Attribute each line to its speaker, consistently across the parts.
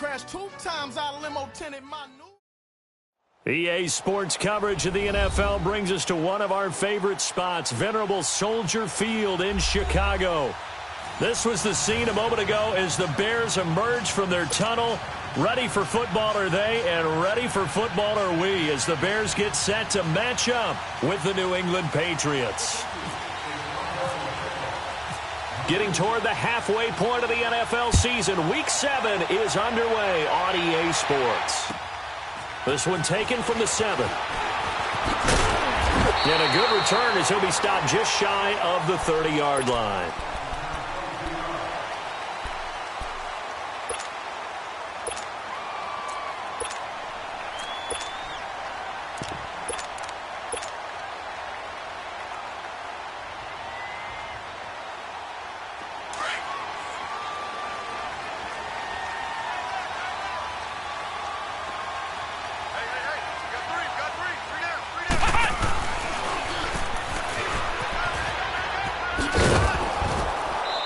Speaker 1: crashed 2 times out of limo tinted my new.
Speaker 2: EA Sports coverage of the NFL brings us to one of our favorite spots, venerable Soldier Field in Chicago. This was the scene a moment ago as the Bears emerged from their tunnel. Ready for football are they, and ready for football are we, as the Bears get set to match up with the New England Patriots. Getting toward the halfway point of the NFL season, Week 7 is underway on EA Sports. This one taken from the 7. And a good return as he'll be stopped just shy of the 30-yard line.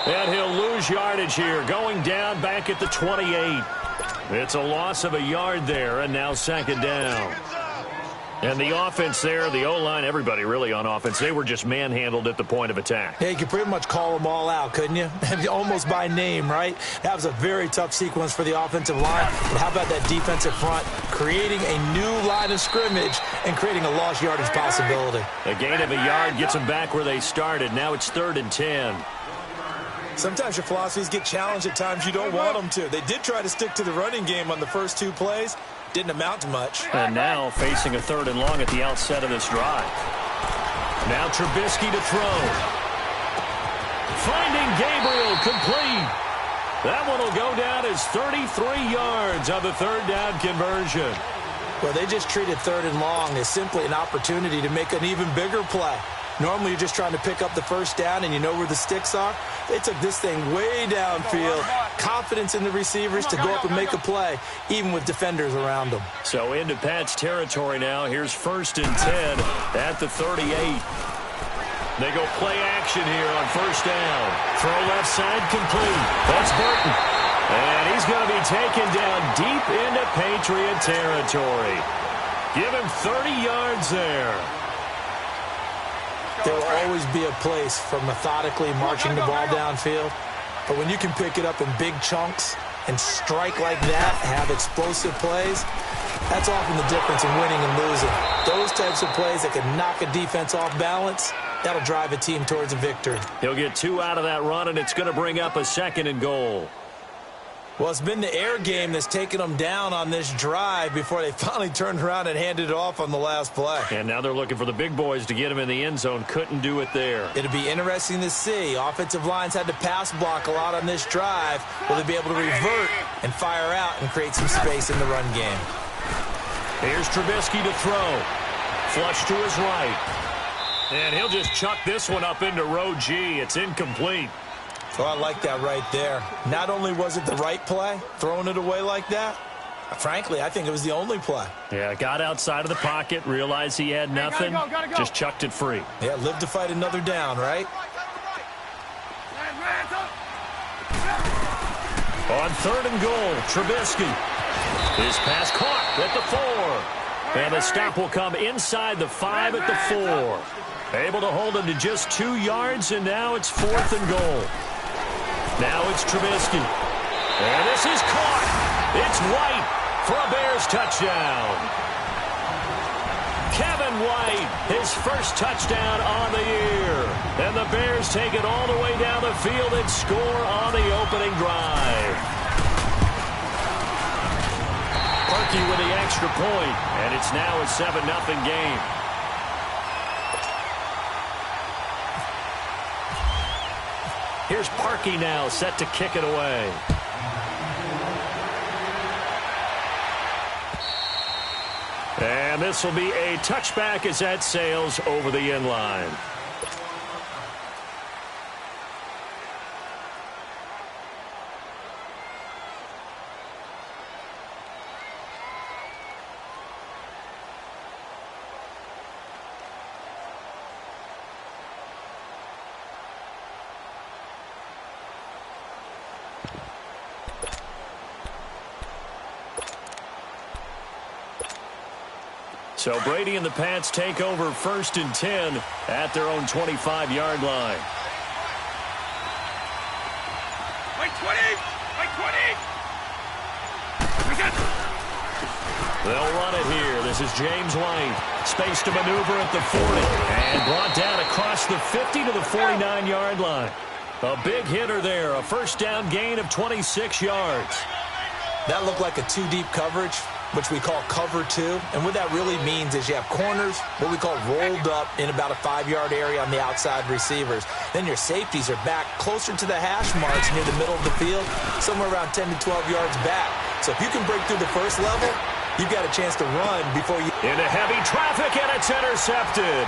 Speaker 2: And he'll lose yardage here, going down back at the 28. It's a loss of a yard there, and now second down. And the offense there, the O-line, everybody really on offense, they were just manhandled at the point of attack.
Speaker 3: Yeah, you could pretty much call them all out, couldn't you? Almost by name, right? That was a very tough sequence for the offensive line. But how about that defensive front creating a new line of scrimmage and creating a lost yardage possibility?
Speaker 2: A gain of a yard gets them back where they started. Now it's 3rd and 10.
Speaker 3: Sometimes your philosophies get challenged at times you don't want them to. They did try to stick to the running game on the first 2 plays. Didn't amount to much.
Speaker 2: And now facing a 3rd and long at the outset of this drive. Now Trubisky to throw. Finding Gabriel, complete. That one will go down as 33 yards on the 3rd down conversion.
Speaker 3: Well, they just treated 3rd and long as simply an opportunity to make an even bigger play. Normally, you're just trying to pick up the first down and you know where the sticks are. They took this thing way downfield. Confidence in the receivers to go up and make a play, even with defenders around them.
Speaker 2: So into Pat's territory now. Here's 1st and 10 at the 38. They go play action here on 1st down. Throw left side complete. That's Burton. And he's going to be taken down deep into Patriot territory. Give him 30 yards there.
Speaker 3: There will always be a place for methodically marching the ball downfield. But when you can pick it up in big chunks and strike like that, have explosive plays, that's often the difference in winning and losing. Those types of plays that can knock a defense off balance, that'll drive a team towards a victory.
Speaker 2: He'll get 2 out of that run, and it's going to bring up a 2nd and goal.
Speaker 3: Well, it's been the air game that's taken them down on this drive before they finally turned around and handed it off on the last play.
Speaker 2: And now they're looking for the big boys to get him in the end zone. Couldn't do it there.
Speaker 3: It'll be interesting to see. Offensive lines had to pass block a lot on this drive. Will they be able to revert and fire out and create some space in the run game?
Speaker 2: Here's Trubisky to throw. Flush to his right. And he'll just chuck this one up into row G. It's incomplete.
Speaker 3: Oh, I like that right there. Not only was it the right play, throwing it away like that, frankly, I think it was the only play.
Speaker 2: Yeah, got outside of the pocket, realized he had nothing, gotta go. Just chucked it free.
Speaker 3: Yeah, live to fight another down, right?
Speaker 2: On 3rd and goal, Trubisky. His pass caught at the 4. And the stop will come inside the 5 at the 4. Able to hold him to just 2 yards, and now it's 4th and goal. Now it's Trubisky. And this is caught. It's White for a Bears touchdown. Kevin White, his first touchdown on the year. And the Bears take it all the way down the field and score on the opening drive. Parkey with the extra point, and it's now a 7-0 game. Here's Parkey now, set to kick it away. And this will be a touchback as that sails over the end line. So Brady and the Pats take over 1st and 10 at their own 25-yard line. They'll run it here. This is James White. Space to maneuver at the 40. And brought down across the 50 to the 49-yard line. A big hitter there. A first down gain of 26 yards.
Speaker 3: That looked like a two-deep coverage, which we call cover two. And what that really means is you have corners, what we call rolled up in about a 5-yard area on the outside receivers. Then your safeties are back closer to the hash marks near the middle of the field, somewhere around 10 to 12 yards back. So if you can break through the first level, you've got a chance to run before you...
Speaker 2: Into heavy traffic, and it's intercepted.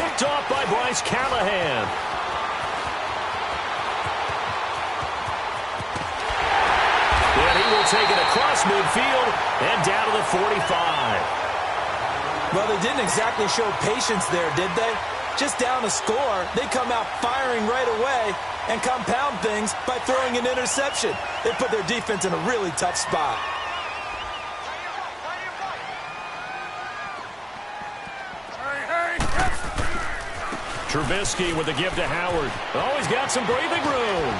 Speaker 2: Picked off by Bryce Callahan. And he will take it across midfield and down to the 45.
Speaker 3: Well, they didn't exactly show patience there, did they? Just down a score, they come out firing right away and compound things by throwing an interception. They put their defense in a really tough spot.
Speaker 2: Trubisky with the give to Howard. Always got some breathing room.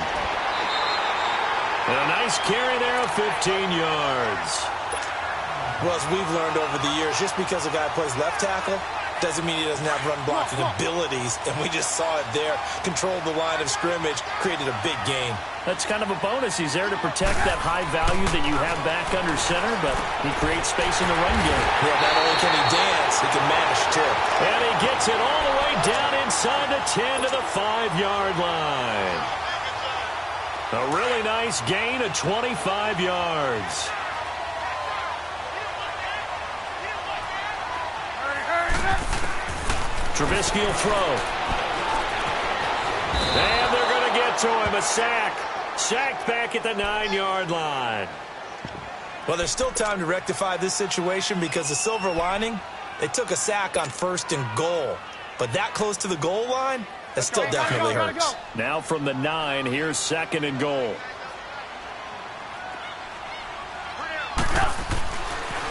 Speaker 2: And a nice carry there of 15 yards.
Speaker 3: Well, as we've learned over the years, just because a guy plays left tackle doesn't mean he doesn't have run-blocking abilities, and we just saw it there. Controlled the line of scrimmage, created a big gain.
Speaker 2: That's kind of a bonus. He's there to protect that high value that you have back under center, but he creates space in the run game.
Speaker 3: Yeah, not only can he dance, he can mash, too.
Speaker 2: And he gets it all the way down inside the 10 to the 5-yard line. A really nice gain of 25 yards. Trubisky will throw. And they're going to get to him. A sack. Sacked back at the 9-yard line.
Speaker 3: Well, there's still time to rectify this situation because the silver lining, they took a sack on 1st and goal. But that close to the goal line, that still definitely hurts.
Speaker 2: Now from the 9, here's 2nd and goal.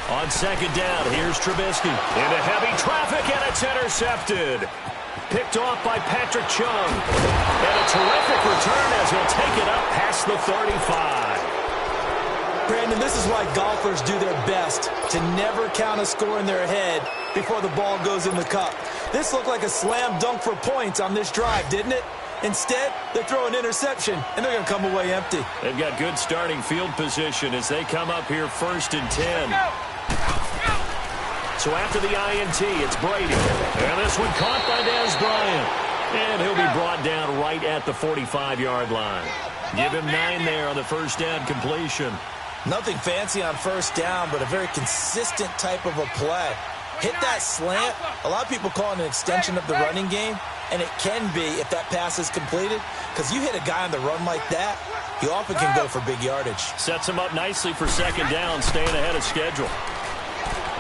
Speaker 2: On 2nd down, here's Trubisky. Into heavy traffic, and it's intercepted. Picked off by Patrick Chung. And a terrific return as he'll take it up past the 35.
Speaker 3: Brandon, this is why golfers do their best to never count a score in their head before the ball goes in the cup. This looked like a slam dunk for points on this drive, didn't it? Instead, they throw an interception, and they're going to come away empty.
Speaker 2: They've got good starting field position as they come up here 1st and 10. So after the INT, it's Brady. And this one caught by Dez Bryant. And he'll be brought down right at the 45-yard line. Give him 9 there on the first down completion.
Speaker 3: Nothing fancy on 1st down, but a very consistent type of a play. Hit that slant. A lot of people call it an extension of the running game, and it can be if that pass is completed, because you hit a guy on the run like that, he often can go for big yardage.
Speaker 2: Sets him up nicely for 2nd down, staying ahead of schedule.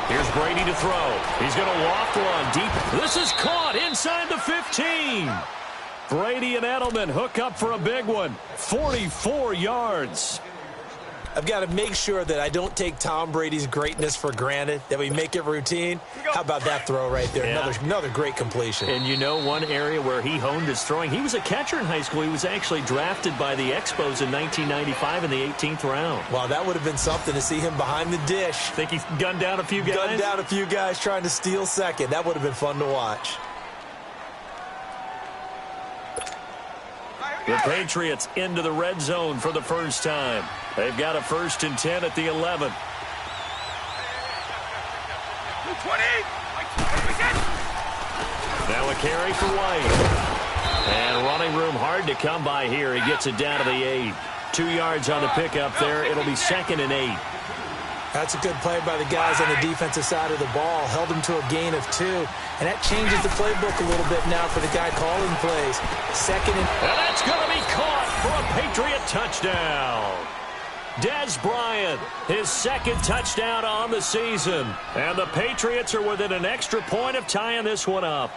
Speaker 2: Here's Brady to throw. He's going to waft one deep. This is caught inside the 15. Brady and Edelman hook up for a big one. 44 yards.
Speaker 3: I've got to make sure that I don't take Tom Brady's greatness for granted, that we make it routine. How about that throw right there? Yeah. Another great completion.
Speaker 2: And you know one area where he honed his throwing, he was a catcher in high school. He was actually drafted by the Expos in 1995 in the 18th round.
Speaker 3: Wow, that would have been something to see him behind the dish.
Speaker 2: Think he's gunned down a few guys?
Speaker 3: Gunned down a few guys trying to steal second. That would have been fun to watch.
Speaker 2: The Patriots into the red zone for the first time. They've got a 1st and 10 at the 11. Now a carry for White. And running room hard to come by here. He gets it down to the 8. 2 yards on the pickup there. It'll be 2nd and 8.
Speaker 3: That's a good play by the guys on the defensive side of the ball. Held them to a gain of 2. And that changes the playbook a little bit now for the guy calling plays. 2nd and...
Speaker 2: And that's going to be caught for a Patriot touchdown. Dez Bryant, his 2nd touchdown on the season. And the Patriots are within an extra point of tying this one up.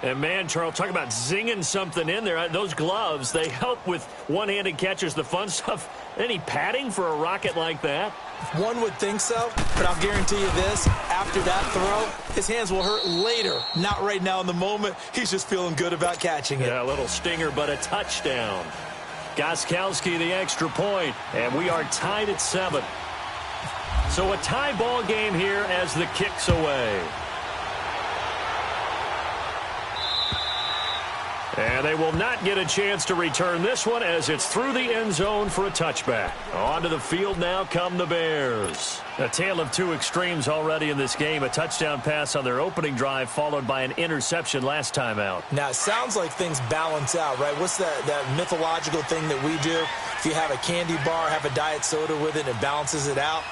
Speaker 2: And, man, Charles, talk about zinging something in there. Those gloves, they help with one-handed catches, the fun stuff. Any padding for a rocket like that?
Speaker 3: One would think so, but I'll guarantee you this. After that throw, his hands will hurt later. Not right now in the moment. He's just feeling good about catching it.
Speaker 2: Yeah, a little stinger, but a touchdown. Gostkowski the extra point, and we are tied at 7. So a tie ball game here as the kick's away. And they will not get a chance to return this one as it's through the end zone for a touchback. Onto the field now come the Bears. A tale of two extremes already in this game. A touchdown pass on their opening drive followed by an interception last time out.
Speaker 3: Now, it sounds like things balance out, right? What's that mythological thing that we do? If you have a candy bar, have a diet soda with it, and it balances it out.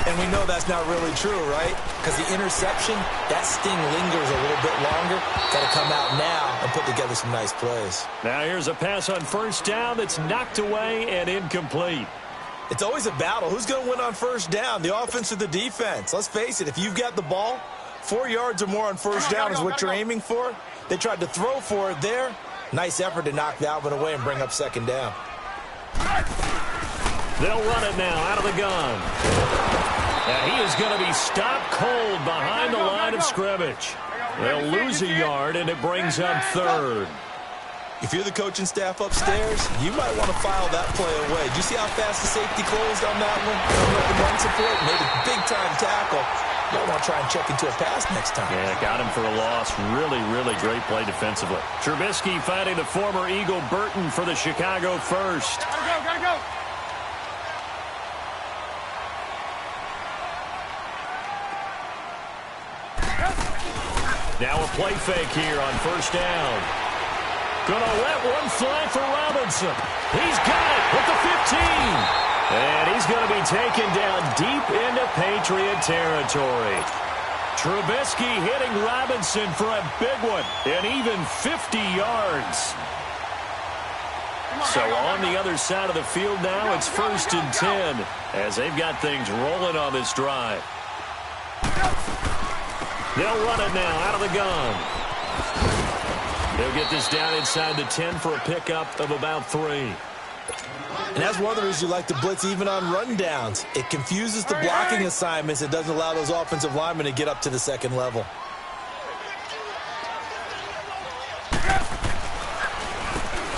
Speaker 3: And we know that's not really true, right? Because the interception, that sting lingers a little bit longer. Got to come out now and put together some nice plays.
Speaker 2: Now here's a pass on first down that's knocked away and incomplete.
Speaker 3: It's always a battle. Who's going to win on first down, the offense or the defense? Let's face it, if you've got the ball, 4 yards or more on first down is what you're aiming for. They tried to throw for it there. Nice effort to knock that one away and bring up second down.
Speaker 2: They'll run it now out of the gun. And he is going to be stopped cold behind the line of scrimmage. They'll lose a yard, and it brings up third.
Speaker 3: If you're the coaching staff upstairs, you might want to file that play away. Did you see how fast the safety closed on that one? The run support made a big-time tackle. Y'all want to try and check into a pass next time.
Speaker 2: Yeah, got him for a loss. Really, really great play defensively. Trubisky finding the former Eagle Burton for the Chicago first.
Speaker 1: Gotta go.
Speaker 2: Now a play fake here on first down. Gonna let one fly for Robinson. He's got it at the 15. And he's going to be taken down deep into Patriot territory. Trubisky hitting Robinson for a big one, and even 50 yards. So on the other side of the field now, it's 1st and 10 as they've got things rolling on this drive. They'll run it now out of the gun. They'll get this down inside the 10 for a pickup of about 3.
Speaker 3: And that's one of the reasons you like to blitz even on rundowns. It confuses the blocking assignments. It doesn't allow those offensive linemen to get up to the second level.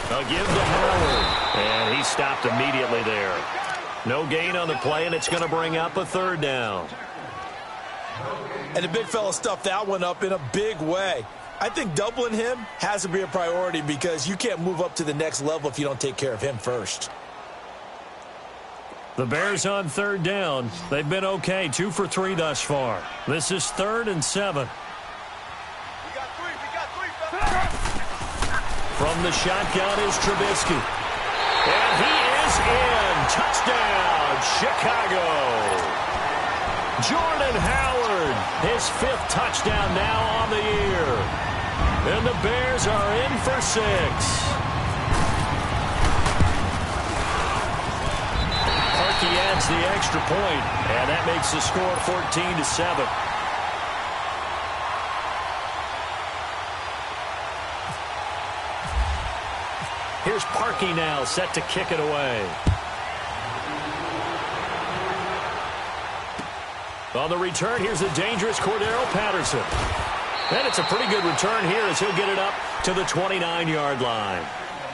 Speaker 2: They'll give to Howard. And he stopped immediately there. No gain on the play, and it's going to bring up a 3rd down.
Speaker 3: And the big fella stuffed that one up in a big way. I think doubling him has to be a priority because you can't move up to the next level if you don't take care of him first.
Speaker 2: The Bears on 3rd down. They've been okay, 2 for 3 thus far. This is 3rd and 7. From the shotgun is Trubisky. And he is in. Touchdown, Chicago. Jordan Howard, his 5th touchdown now on the year. And the Bears are in for 6. He adds the extra point, and that makes the score 14-7. Here's Parkey now, set to kick it away. On the return, here's the dangerous Cordero Patterson. And it's a pretty good return here as he'll get it up to the 29-yard line.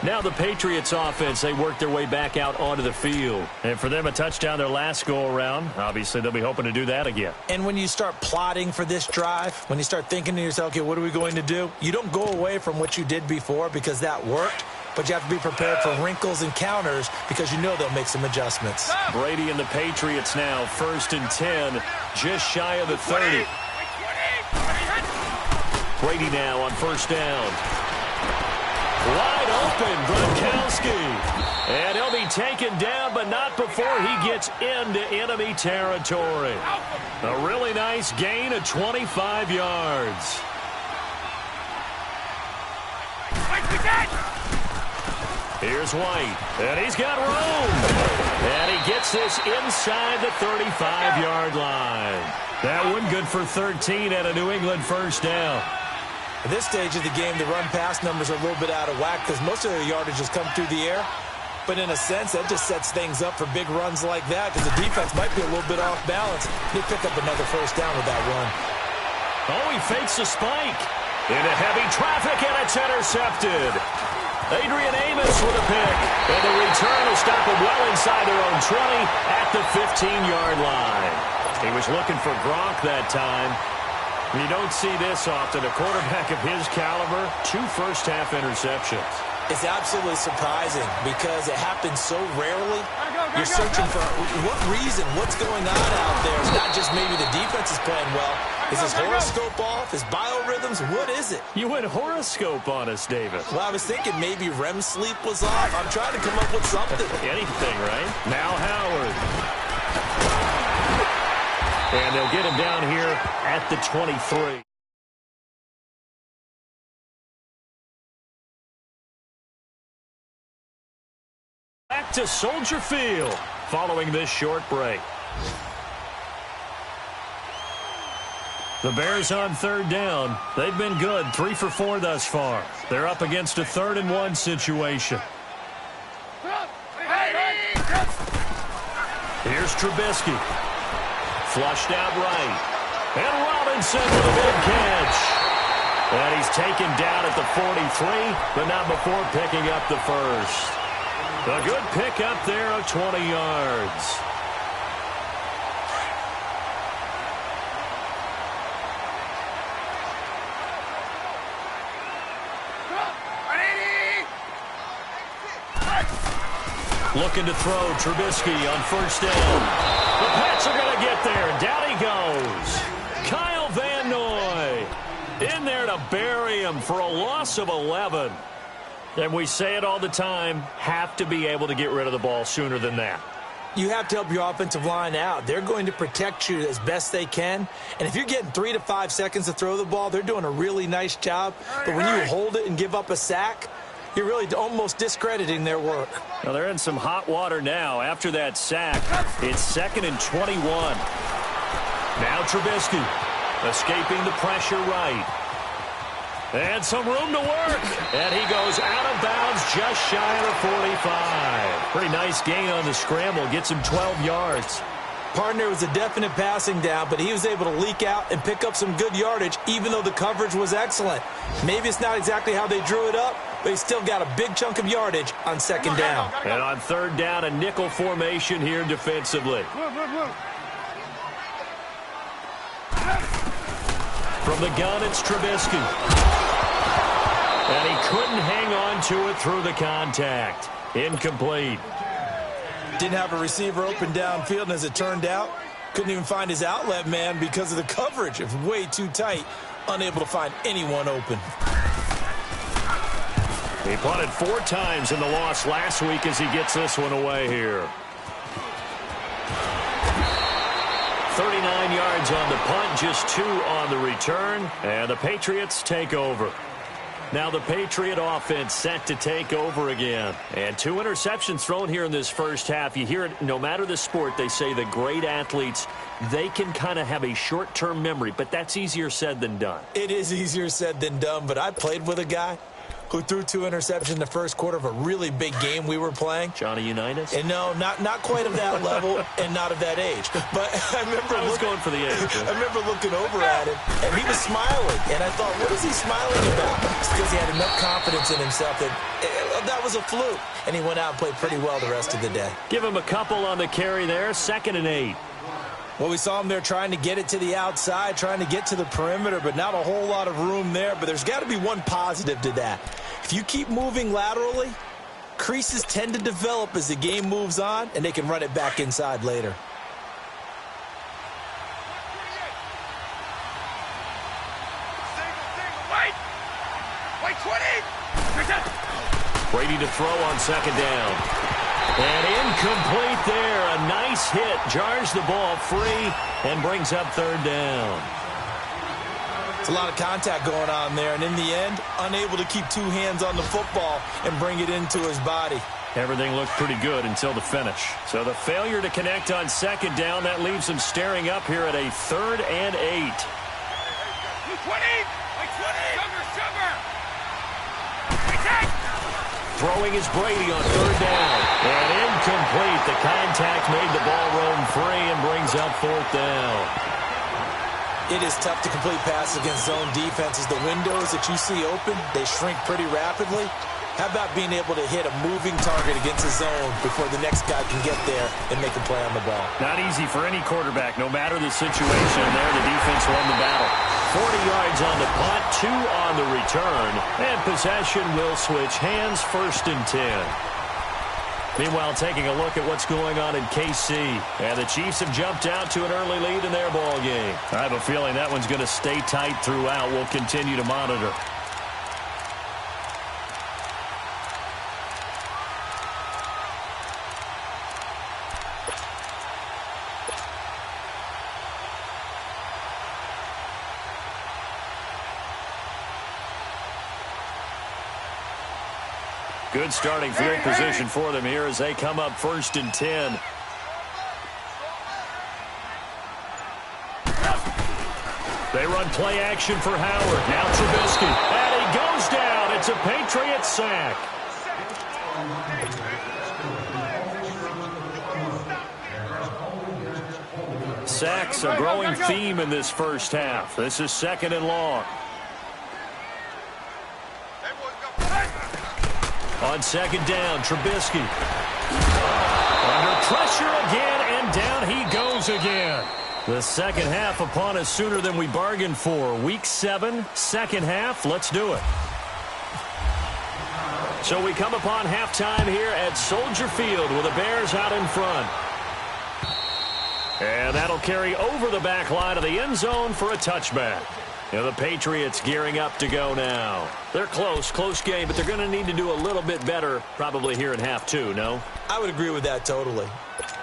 Speaker 2: Now the Patriots offense, they work their way back out onto the field. And for them, a touchdown their last go-around. Obviously, they'll be hoping to do that again.
Speaker 3: And when you start plotting for this drive, when you start thinking to yourself, okay, what are we going to do? You don't go away from what you did before because that worked, but you have to be prepared for wrinkles and counters because you know they'll make some adjustments.
Speaker 2: Brady and the Patriots now, 1st and 10, just shy of the 30. Brady now on 1st down. Wide open, Gronkowski. And he'll be taken down, but not before he gets into enemy territory. A really nice gain of 25 yards. Here's White, and he's got room. And he gets this inside the 35-yard line. That one good for 13 at a New England 1st down.
Speaker 3: At this stage of the game, the run-pass numbers are a little bit out of whack because most of their yardage has come through the air. But in a sense, that just sets things up for big runs like that because the defense might be a little bit off balance. They pick up another first down with that run.
Speaker 2: Oh, he fakes a spike. Into heavy traffic, and it's intercepted. Adrian Amos with a pick. And the return will stop them well inside their own 20 at the 15-yard line. He was looking for Gronk that time. You don't see this often. A quarterback of his caliber, 2 first-half interceptions.
Speaker 3: It's absolutely surprising because it happens so rarely. You're searching for what reason, what's going on out there. It's not just maybe the defense is playing well. Is his horoscope off? His biorhythms? What is it?
Speaker 2: You went horoscope on us, David.
Speaker 3: Well, I was thinking maybe REM sleep was off. I'm trying to come up with something.
Speaker 2: Anything, right? Now Howard. And they'll get him down here at the 23. Back to Soldier Field following this short break. The Bears on third down. They've been good, 3 for 4 thus far. They're up against a 3rd-and-1 situation. Here's Trubisky. Flushed out right. And Robinson with a big catch. And he's taken down at the 43, but not before picking up the first. A good pick up there of 20 yards. Looking to throw Trubisky on first down. The Pats are going to get there. Down he goes. Kyle Van Noy in there to bury him for a loss of 11. And we say it all the time, have to be able to get rid of the ball sooner than that.
Speaker 3: You have to help your offensive line out. They're going to protect you as best they can. And if you're getting 3 to 5 seconds to throw the ball, they're doing a really nice job. But when you hold it and give up a sack, you're really almost discrediting their work.
Speaker 2: Now they're in some hot water now. After that sack, it's 2nd and 21. Now Trubisky escaping the pressure right. And some room to work. And he goes out of bounds just shy of the 45. Pretty nice gain on the scramble. Gets him 12 yards.
Speaker 3: Partner was a definite passing down, but he was able to leak out and pick up some good yardage, even though the coverage was excellent. Maybe it's not exactly how they drew it up, but he still got a big chunk of yardage on 2nd down.
Speaker 2: And on 3rd down, a nickel formation here defensively. From the gun, it's Trubisky. And he couldn't hang on to it through the contact. Incomplete.
Speaker 3: Didn't have a receiver open downfield, and as it turned out, couldn't even find his outlet man because of the coverage. It was way too tight. Unable to find anyone open.
Speaker 2: He punted 4 times in the loss last week as he gets this one away here. 39 yards on the punt, just 2 on the return, and the Patriots take over. Now the Patriot offense set to take over again. And 2 interceptions thrown here in this first half. You hear it, no matter the sport, they say the great athletes, they can kind of have a short-term memory, but that's easier said than done.
Speaker 3: It is easier said than done, but I played with a guy who threw 2 interceptions in the first quarter of a really big game we were playing.
Speaker 2: Johnny Unitas?
Speaker 3: And no, not quite of that level and not of that age. But I remember
Speaker 2: going for the age.
Speaker 3: I remember looking over at him, and he was smiling. And I thought, what is he smiling about? It's because he had enough confidence in himself that was a fluke. And he went out and played pretty well the rest of the day.
Speaker 2: Give him a couple on the carry there. 2nd and 8.
Speaker 3: Well, we saw him there trying to get it to the outside, trying to get to the perimeter, but not a whole lot of room there. But there's got to be one positive to that. If you keep moving laterally, creases tend to develop as the game moves on, and they can run it back inside later.
Speaker 1: Wait, 20!
Speaker 2: Brady to throw on 2nd down. And incomplete there. A nice hit. Jars the ball free and brings up 3rd down.
Speaker 3: It's a lot of contact going on there, and in the end, unable to keep 2 hands on the football and bring it into his body.
Speaker 2: Everything looked pretty good until the finish. So the failure to connect on 2nd down, that leaves him staring up here at a 3rd and 8.
Speaker 1: 20!
Speaker 2: throwing is Brady on third down. And incomplete. The contact made the ball roam free and brings up fourth down.
Speaker 3: It is tough to complete passes against zone defenses. The windows that you see open, they shrink pretty rapidly. How about being able to hit a moving target against a zone before the next guy can get there and make a play on the ball?
Speaker 2: Not easy for any quarterback, no matter the situation. There, the defense won the battle. 40 yards on the punt, 2 on the return, and possession will switch hands, 1st and 10. Meanwhile, taking a look at what's going on in KC. And the Chiefs have jumped out to an early lead in their ball game. I have a feeling that one's going to stay tight throughout. We'll continue to monitor. Good starting field position for them here as they come up 1st and 10. They run play action for Howard. Now Trubisky. And he goes down. It's a Patriots sack. Sacks a growing theme in this first half. This is 2nd and long. On 2nd down, Trubisky. Under pressure again, and down he goes again. The second half upon us sooner than we bargained for. Week 7, second half. Let's do it. So we come upon halftime here at Soldier Field with the Bears out in front. And that'll carry over the back line of the end zone for a touchback. Now the Patriots gearing up to go now. They're close game, but they're going to need to do a little bit better probably here in half 2, no?
Speaker 3: I would agree with that totally.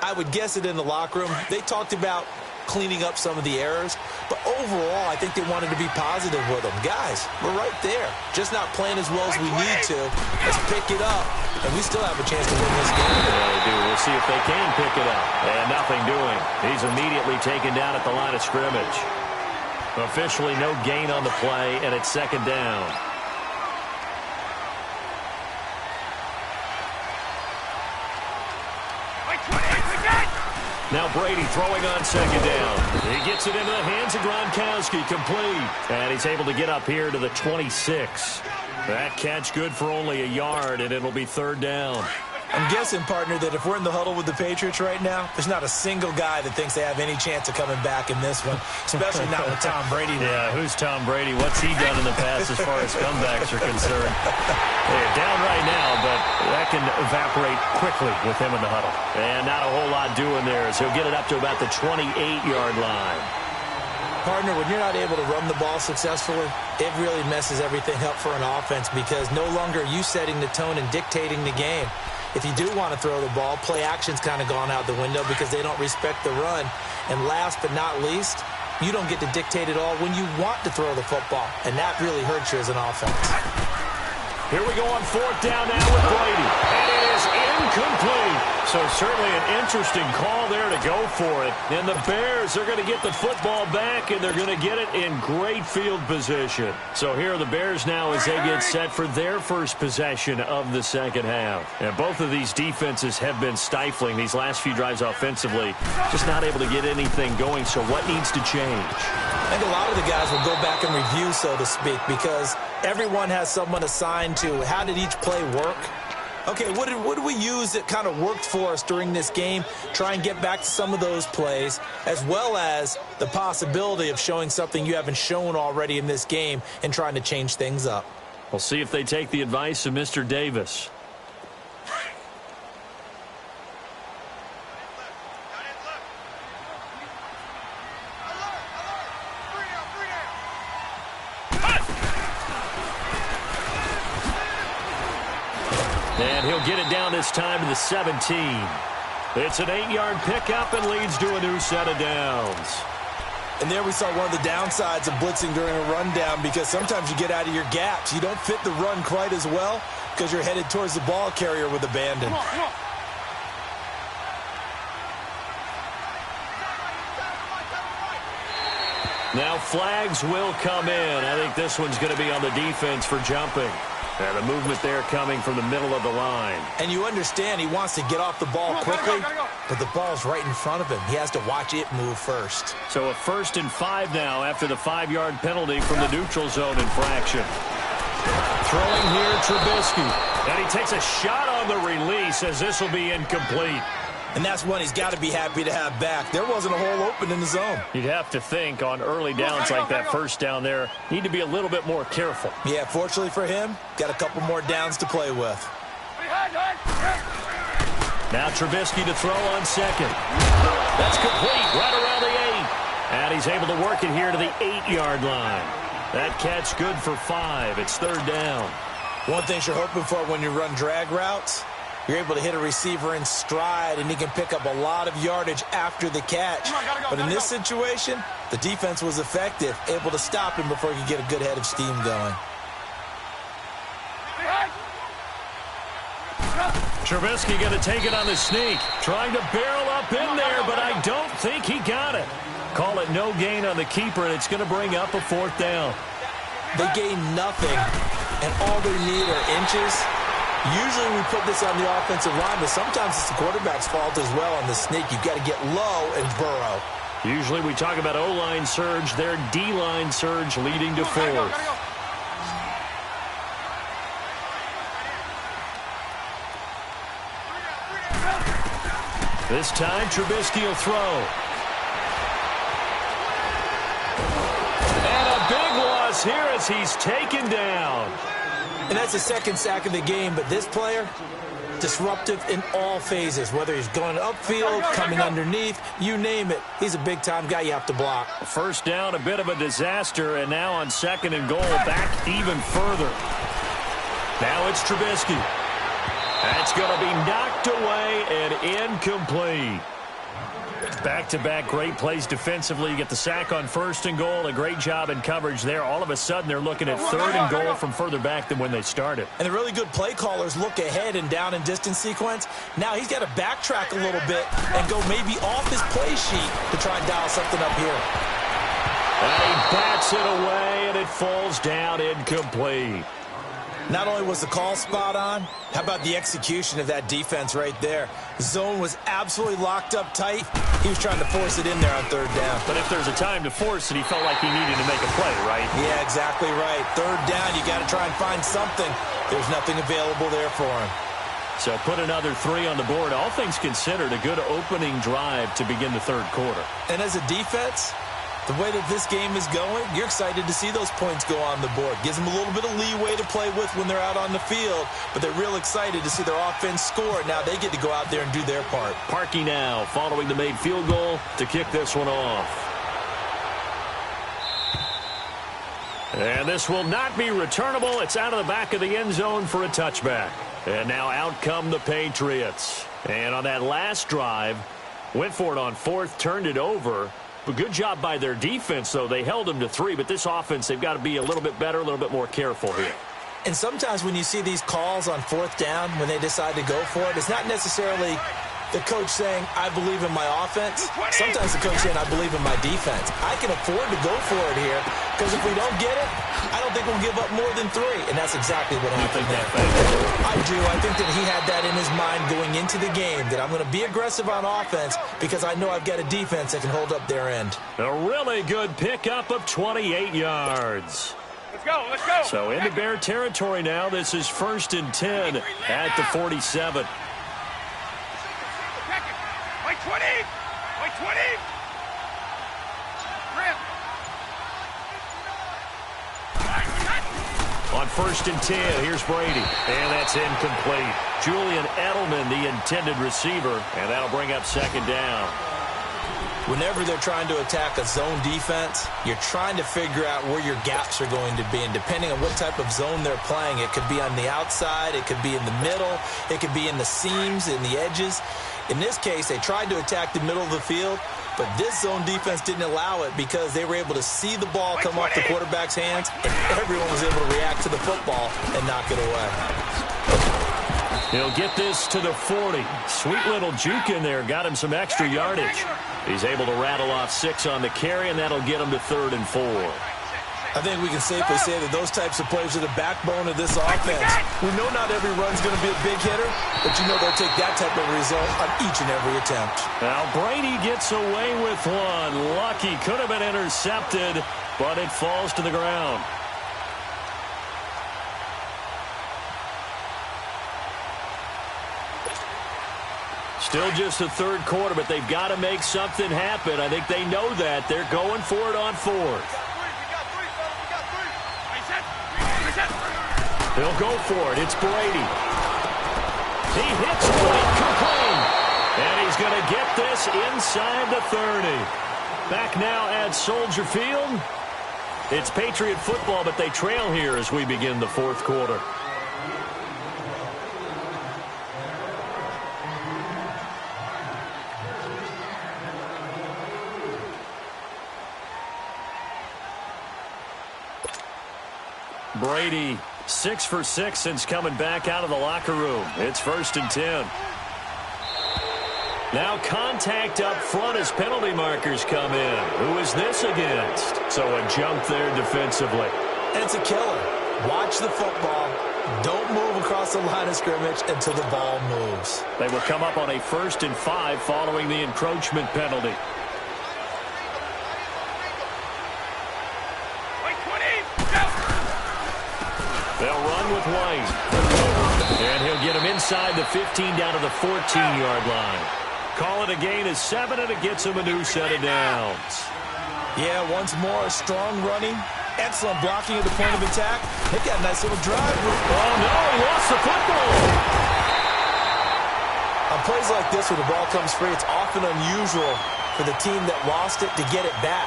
Speaker 3: I would guess it in the locker room. They talked about cleaning up some of the errors, but overall I think they wanted to be positive with them. Guys, we're right there. Just not playing as well as we need to. Let's pick it up, and we still have a chance to win this game.
Speaker 2: Yeah, they do. We'll see if they can pick it up. And nothing doing. He's immediately taken down at the line of scrimmage. Officially no gain on the play, and it's 2nd down. Now Brady throwing on 2nd down. He gets it into the hands of Gronkowski, complete. And he's able to get up here to the 26. That catch good for only a yard, and it'll be 3rd down.
Speaker 3: I'm guessing, partner, that if we're in the huddle with the Patriots right now, there's not a single guy that thinks they have any chance of coming back in this one, especially not with Tom Brady.
Speaker 2: Yeah, who's Tom Brady? What's he done in the past as far as comebacks are concerned? They're down right now, but that can evaporate quickly with him in the huddle. And not a whole lot doing there, so he'll get it up to about the 28-yard line.
Speaker 3: Partner, when you're not able to run the ball successfully, it really messes everything up for an offense because no longer are you setting the tone and dictating the game. If you do want to throw the ball, play action's kind of gone out the window because they don't respect the run. And last but not least, you don't get to dictate it all when you want to throw the football. And that really hurts you as an offense.
Speaker 2: Here we go on 4th down now with Brady. And it is incomplete. So certainly an interesting call there to go for it. And the Bears are going to get the football back, and they're going to get it in great field position. So here are the Bears now as they get set for their first possession of the second half. And both of these defenses have been stifling these last few drives offensively. Just not able to get anything going. So what needs to change?
Speaker 3: And a lot of the guys will go back and review, so to speak, because everyone has someone assigned to how did each play work. Okay, what did we use that kind of worked for us during this game? Try and get back to some of those plays, as well as the possibility of showing something you haven't shown already in this game and trying to change things up.
Speaker 2: We'll see if they take the advice of Mr. Davis. And he'll get it down this time to the 17. It's an 8-yard pickup and leads to a new set of downs.
Speaker 3: And there we saw one of the downsides of blitzing during a rundown because sometimes you get out of your gaps. You don't fit the run quite as well because you're headed towards the ball carrier with abandon.
Speaker 1: Come on.
Speaker 2: Now flags will come in. I think this one's going to be on the defense for jumping. And the movement there coming from the middle of the line.
Speaker 3: And you understand he wants to get off the ball quickly, but the ball's right in front of him. He has to watch it move first.
Speaker 2: So a 1st and 5 now after the 5-yard penalty from the neutral zone infraction. Throwing here, Trubisky. And he takes a shot on the release as this will be incomplete.
Speaker 3: And that's one he's got to be happy to have back. There wasn't a hole open in the zone.
Speaker 2: You'd have to think on early downs like that first down there, need to be a little bit more careful.
Speaker 3: Yeah, fortunately for him, got a couple more downs to play with.
Speaker 2: Now Trubisky to throw on second. That's complete right around the 8. And he's able to work it here to the 8-yard line. That catch good for 5. It's 3rd down.
Speaker 3: One thing you're hoping for when you run drag routes, you're able to hit a receiver in stride, and he can pick up a lot of yardage after the catch. But in this situation, the defense was effective, able to stop him before he could get a good head of steam going.
Speaker 2: Trubisky going to take it on the sneak. Trying to barrel up in there, but I don't think he got it. Call it no gain on the keeper, and it's going to bring up a 4th down.
Speaker 3: They gain nothing, and all they need are inches. Usually we put this on the offensive line, but sometimes it's the quarterback's fault as well on the sneak. You've got to get low and burrow.
Speaker 2: Usually we talk about O-line surge, their D-line surge leading to 4th. This time Trubisky will throw. And a big loss here as he's taken down.
Speaker 3: And that's the 2nd sack of the game, but this player, disruptive in all phases, whether he's going upfield, coming underneath, you name it. He's a big-time guy you have to block.
Speaker 2: 1st down, a bit of a disaster, and now on 2nd and goal, back even further. Now it's Trubisky. That's going to be knocked away and incomplete. Back-to-back great plays defensively. You get the sack on 1st and goal. A great job in coverage there. All of a sudden, they're looking at 3rd and goal from further back than when they started.
Speaker 3: And the really good play callers look ahead and down and distance sequence. Now he's got to backtrack a little bit and go maybe off his play sheet to try and dial something up here.
Speaker 2: And he bats it away, and it falls down incomplete.
Speaker 3: Not only was the call spot on, how about the execution of that defense right there? The zone was absolutely locked up tight. He was trying to force it in there on 3rd down.
Speaker 2: But if there's a time to force it, he felt like he needed to make a play, right?
Speaker 3: Yeah, exactly right. 3rd down, you got to try and find something. There's nothing available there for him.
Speaker 2: So put another 3 on the board. All things considered, a good opening drive to begin the 3rd quarter.
Speaker 3: And as a defense, the way that this game is going, you're excited to see those points go on the board. Gives them a little bit of leeway to play with when they're out on the field, but they're real excited to see their offense score. Now they get to go out there and do their part.
Speaker 2: Parkey now following the made field goal to kick this one off. And this will not be returnable. It's out of the back of the end zone for a touchback. And now out come the Patriots. And on that last drive, went for it on 4th, turned it over. But good job by their defense, though. They held them to 3, but this offense, they've got to be a little bit better, a little bit more careful here.
Speaker 3: And sometimes when you see these calls on 4th down, when they decide to go for it, it's not necessarily the coach saying, I believe in my offense. Sometimes the coach saying, I believe in my defense. I can afford to go for it here, because if we don't get it, I don't think we'll give up more than 3. And that's exactly what happened there. I do. I think that he had that in his mind going into the game, that I'm going to be aggressive on offense because I know I've got a defense that can hold up their end.
Speaker 2: A really good pickup of 28 yards.
Speaker 1: Let's go, let's go.
Speaker 2: So into Bear territory now. This is 1st and 10 at the 47.
Speaker 1: White 20! White 20!
Speaker 2: On 1st and 10, here's Brady. And that's incomplete. Julian Edelman, the intended receiver. And that'll bring up 2nd down.
Speaker 3: Whenever they're trying to attack a zone defense, you're trying to figure out where your gaps are going to be. And depending on what type of zone they're playing, it could be on the outside, it could be in the middle, it could be in the seams, in the edges. In this case, they tried to attack the middle of the field, but this zone defense didn't allow it because they were able to see the ball come off the quarterback's hands, and everyone was able to react to the football and knock it away.
Speaker 2: He'll get this to the 40. Sweet little juke in there. Got him some extra yardage. He's able to rattle off 6 on the carry, and that'll get him to 3rd and 4.
Speaker 3: I think we can safely say that those types of plays are the backbone of this offense. We know not every run's going to be a big hitter, but you know they'll take that type of result on each and every attempt.
Speaker 2: Now Brady gets away with one. Lucky, could have been intercepted, but it falls to the ground. Still just the 3rd quarter, but they've got to make something happen. I think they know that. They're going for it on 4th. They'll go for it. It's Brady. He hits point, complete. And he's going to get this inside the 30. Back now at Soldier Field. It's Patriot football, but they trail here as we begin the 4th quarter. Brady, 6 for 6 since coming back out of the locker room. It's 1st and 10. Now contact up front as penalty markers come in. Who is this against? So a jump there defensively.
Speaker 3: And it's a killer. Watch the football. Don't move across the line of scrimmage until the ball moves.
Speaker 2: They will come up on a 1st and 5 following the encroachment penalty. They'll run with White. And he'll get him inside the 15 down to the 14-yard line. Call it a gain of 7, and it gets him a new set of downs.
Speaker 3: Yeah, once more, strong running. Excellent blocking at the point of attack. They got a nice little drive.
Speaker 2: Oh, no, he lost the football.
Speaker 3: On plays like this where the ball comes free, it's often unusual for the team that lost it to get it back.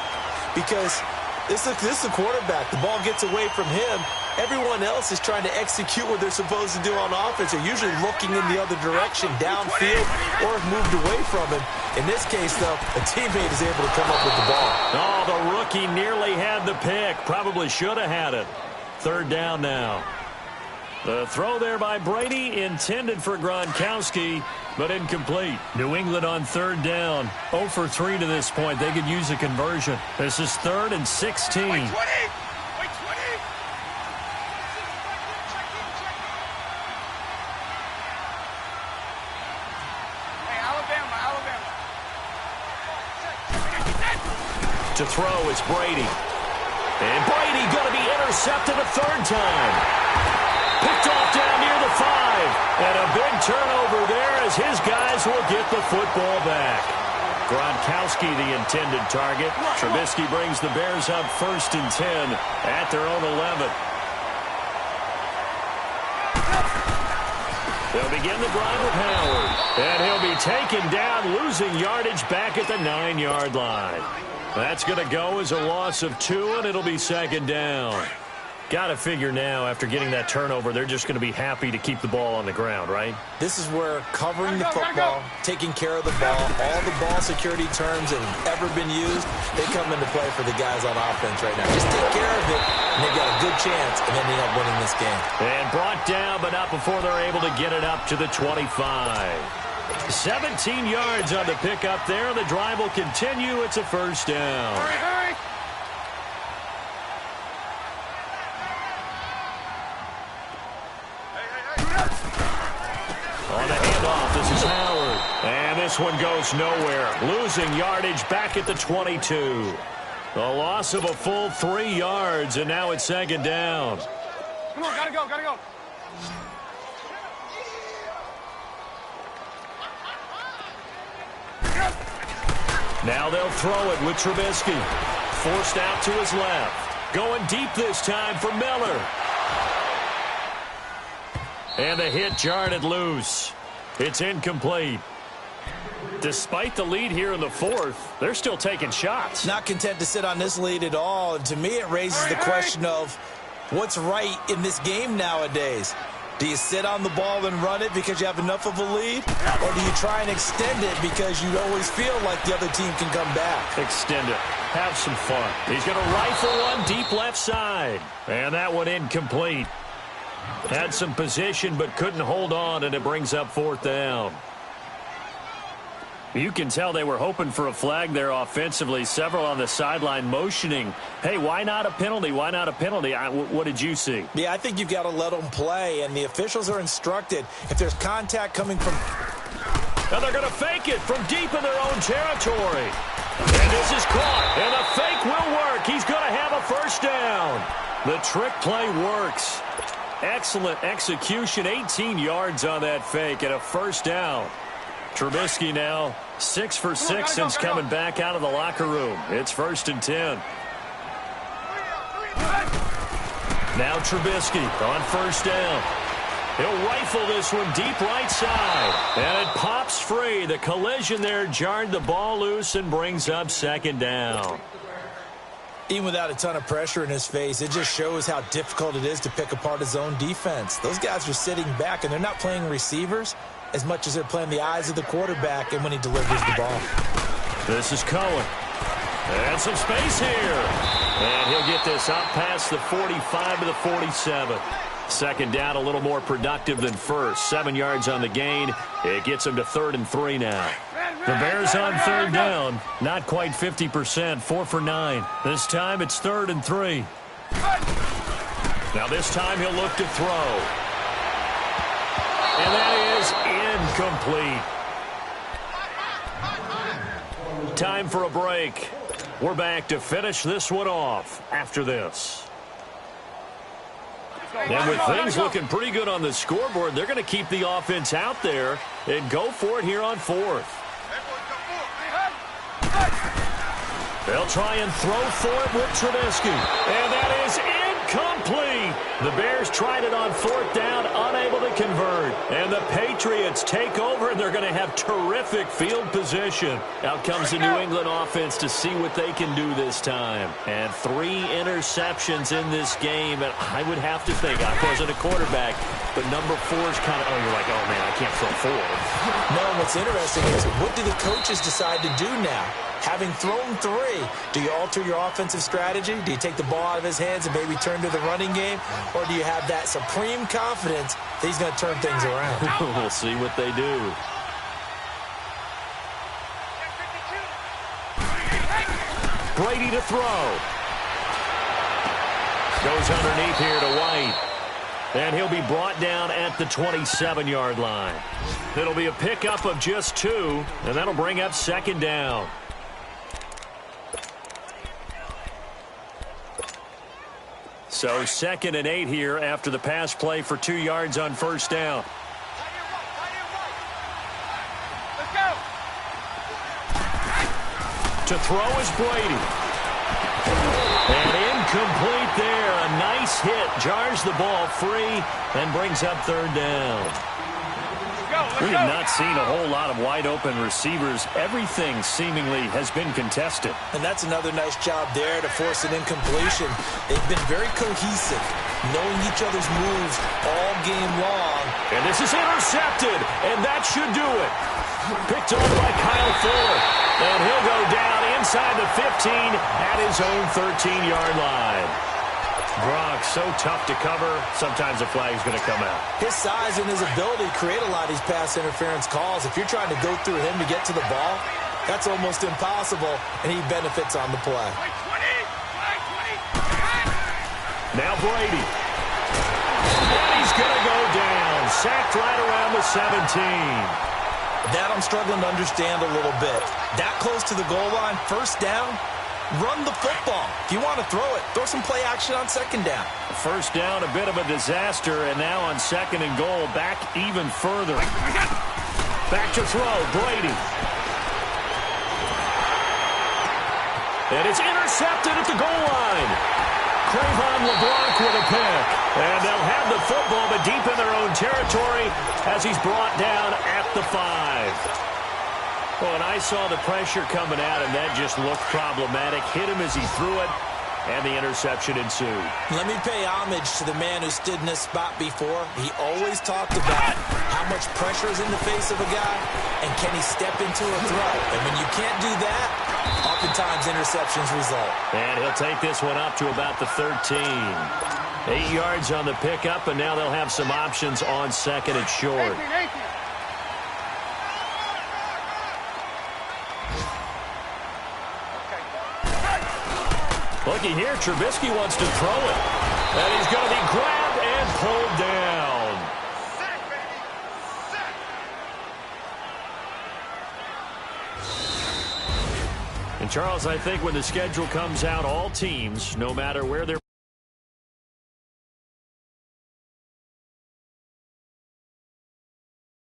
Speaker 3: Because this is the quarterback. The ball gets away from him. Everyone else is trying to execute what they're supposed to do on offense. They're usually looking in the other direction, downfield, or have moved away from him. In this case, though, a teammate is able to come up with the ball.
Speaker 2: Oh, the rookie nearly had the pick. Probably should have had it. 3rd down now. The throw there by Brady intended for Gronkowski, but incomplete. New England on 3rd down. 0 for 3 to this point. They could use a conversion. This is 3rd and 16. To throw, it's Brady. And Brady going to be intercepted a 3rd time. Picked off down near the 5. And a big turnover there as his guys will get the football back. Gronkowski the intended target. Trubisky brings the Bears up 1st and 10 at their own 11. They'll begin the drive with Howard. And he'll be taken down, losing yardage back at the 9-yard line. That's going to go as a loss of 2, and it'll be 2nd down. Got to figure now, after getting that turnover, they're just going to be happy to keep the ball on the ground, right?
Speaker 3: This is where covering the football, taking care of the ball, all the ball security terms that have ever been used, they come into play for the guys on offense right now. Just take care of it, and they've got a good chance of ending up winning this game.
Speaker 2: And brought down, but not before they're able to get it up to the 25. 17 yards on the pickup there. The drive will continue. It's a 1st down.
Speaker 1: Hurry.
Speaker 2: On the handoff, this is Howard. And this one goes nowhere. Losing yardage back at the 22. A loss of a full 3 yards, and now it's 2nd down.
Speaker 1: Come on, gotta go.
Speaker 2: Now they'll throw it with Trubisky. Forced out to his left. Going deep this time for Miller. And the hit jarred it loose. It's incomplete. Despite the lead here in the 4th, they're still taking shots.
Speaker 3: Not content to sit on this lead at all. And to me, it raises the question of what's right in this game nowadays. Do you sit on the ball and run it because you have enough of a lead? Or do you try and extend it because you always feel like the other team can come back?
Speaker 2: Extend it. Have some fun. He's going to rifle one deep left side. And that one incomplete. Had some position but couldn't hold on, and it brings up 4th down. You can tell they were hoping for a flag there offensively. Several on the sideline motioning, hey, why not a penalty? Why not a penalty? What did you see?
Speaker 3: Yeah, I think you've got to let them play, and the officials are instructed if there's contact coming from...
Speaker 2: And they're going to fake it from deep in their own territory. And this is caught, and the fake will work. He's going to have a first down. The trick play works. Excellent execution, 18 yards on that fake, and a first down. Trubisky now 6 for 6 since coming back out of the locker room. It's 1st and 10. Now Trubisky on first down. He'll rifle this one deep right side. And it pops free. The collision there jarred the ball loose and brings up 2nd down.
Speaker 3: Even without a ton of pressure in his face, it just shows how difficult it is to pick apart his own defense. Those guys are sitting back, and they're not playing receivers as much as they're playing the eyes of the quarterback and when he delivers the ball.
Speaker 2: This is Cohen. And some space here. And he'll get this up past the 45 to the 47. 2nd down, a little more productive than first. 7 yards on the gain. It gets him to 3rd and 3 now. The Bears on 3rd down. Not quite 50%. 4 for 9. This time it's 3rd and 3. Now this time he'll look to throw. And that is incomplete. Time for a break. We're back to finish this one off after this. And with things looking pretty good on the scoreboard, they're going to keep the offense out there and go for it here on 4th. They'll try and throw for it with Trubisky. And that is incomplete. The Bears tried it on 4th down, unable to convert. And the Patriots take over, and they're going to have terrific field position. Out comes the New England offense to see what they can do this time. And 3 interceptions in this game. And I would have to think, I wasn't a quarterback, but number 4 is kind of, you're like, oh, man, I can't throw 4.
Speaker 3: No, what's interesting is what do the coaches decide to do now? Having thrown 3, do you alter your offensive strategy? Do you take the ball out of his hands and maybe turn to the running game? Or do you have that supreme confidence that he's going to turn things around?
Speaker 2: We'll see what they do. Brady to throw. Goes underneath here to White. And he'll be brought down at the 27-yard line. It'll be a pickup of just 2, and that'll bring up 2nd down. So 2nd and 8 here after the pass play for 2 yards on first down.
Speaker 1: Let's go.
Speaker 2: To throw is Brady. And incomplete there. A nice hit. Jars the ball free and brings up 3rd down. We have not seen a whole lot of wide-open receivers. Everything seemingly has been contested.
Speaker 3: And that's another nice job there to force an incompletion. They've been very cohesive, knowing each other's moves all game long.
Speaker 2: And this is intercepted, and that should do it. Picked off by Kyle Fuller. And he'll go down inside the 15 at his own 13-yard line. Gronk, so tough to cover. Sometimes a flag's going to come out.
Speaker 3: His size and his ability create a lot of these pass interference calls. If you're trying to go through him to get to the ball, that's almost impossible, and he benefits on the play.
Speaker 2: Now Brady. And he's going to go down. Sacked right around the 17.
Speaker 3: That I'm struggling to understand a little bit. That close to the goal line, first down, run the football. If you want to throw it, throw some play action on 2nd down.
Speaker 2: First down, a bit of a disaster, and now on 2nd and goal, back even further. Back to throw, Brady. And it's intercepted at the goal line. Crayvon LeBlanc with a pick. And they'll have the football, but deep in their own territory as he's brought down at the 5. Well, and I saw the pressure coming at him. That just looked problematic. Hit him as he threw it, and the interception ensued.
Speaker 3: Let me pay homage to the man who stood in this spot before. He always talked about how much pressure is in the face of a guy, and can he step into a throw. And when you can't do that, oftentimes interceptions result.
Speaker 2: And he'll take this one up to about the 13. 8 yards on the pickup, and now they'll have some options on 2nd and short. Looky here, Trubisky wants to throw it. And he's going to be grabbed and pulled down.
Speaker 1: Sack, baby. Sack.
Speaker 2: And, Charles, I think when the schedule comes out, all teams, no matter where they're